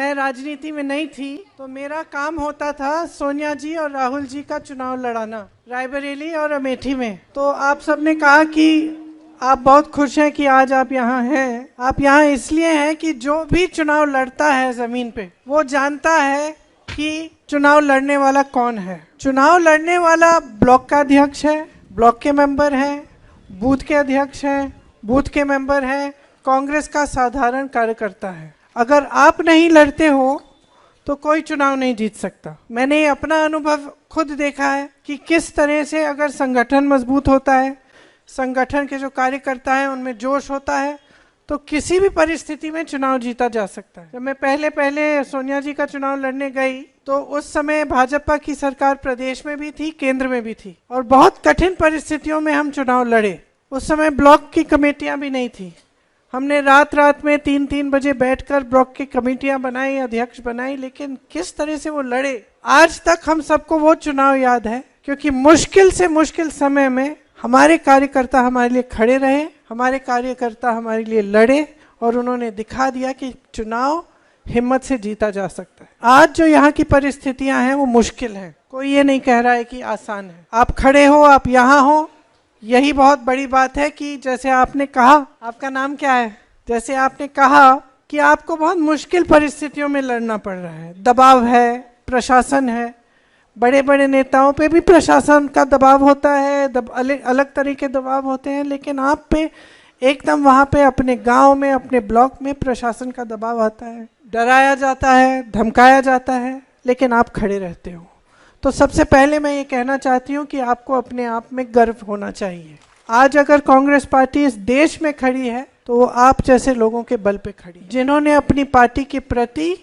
मैं राजनीति में नहीं थी तो मेरा काम होता था सोनिया जी और राहुल जी का चुनाव लड़ाना रायबरेली और अमेठी में। तो आप सबने कहा कि आप बहुत खुश हैं कि आज आप यहाँ हैं। आप यहाँ इसलिए हैं कि जो भी चुनाव लड़ता है जमीन पे वो जानता है कि चुनाव लड़ने वाला कौन है। चुनाव लड़ने वाला ब्लॉक का अध्यक्ष है, ब्लॉक के मेंबर हैं, बूथ के अध्यक्ष हैं, बूथ के मेंबर हैं, कांग्रेस का साधारण कार्यकर्ता है। अगर आप नहीं लड़ते हो तो कोई चुनाव नहीं जीत सकता। मैंने अपना अनुभव खुद देखा है कि किस तरह से अगर संगठन मजबूत होता है, संगठन के जो कार्यकर्ता हैं उनमें जोश होता है, तो किसी भी परिस्थिति में चुनाव जीता जा सकता है। जब मैं पहले सोनिया जी का चुनाव लड़ने गई तो उस समय भाजपा की सरकार प्रदेश में भी थी, केंद्र में भी थी, और बहुत कठिन परिस्थितियों में हम चुनाव लड़े। उस समय ब्लॉक की कमेटियां भी नहीं थी। हमने रात में 3-3 बजे बैठकर ब्लॉक की कमेटियां बनाई, अध्यक्ष बनाई, लेकिन किस तरह से वो लड़े, आज तक हम सबको वो चुनाव याद है। क्योंकि मुश्किल से मुश्किल समय में हमारे कार्यकर्ता हमारे लिए खड़े रहे, हमारे कार्यकर्ता हमारे लिए लड़े और उन्होंने दिखा दिया कि चुनाव हिम्मत से जीता जा सकता है। आज जो यहाँ की परिस्थितियां हैं वो मुश्किल है, कोई ये नहीं कह रहा है कि आसान है। आप खड़े हो, आप यहाँ हो, यही बहुत बड़ी बात है कि जैसे आपने कहा, आपका नाम क्या है, जैसे आपने कहा कि आपको बहुत मुश्किल परिस्थितियों में लड़ना पड़ रहा है, दबाव है, प्रशासन है, बड़े बड़े नेताओं पे भी प्रशासन का दबाव होता है, अलग तरह के दबाव होते हैं, लेकिन आप पे एकदम वहाँ पे अपने गांव में, अपने ब्लॉक में प्रशासन का दबाव आता है, डराया जाता है, धमकाया जाता है, लेकिन आप खड़े रहते हो। तो सबसे पहले मैं ये कहना चाहती हूँ कि आपको अपने आप में गर्व होना चाहिए। आज अगर कांग्रेस पार्टी इस देश में खड़ी है तो वो आप जैसे लोगों के बल पे खड़ी, जिन्होंने अपनी पार्टी के प्रति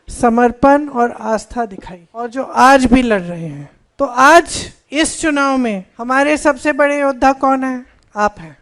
समर्पण और आस्था दिखाई और जो आज भी लड़ रहे हैं। तो आज इस चुनाव में हमारे सबसे बड़े योद्धा कौन है? आप हैं।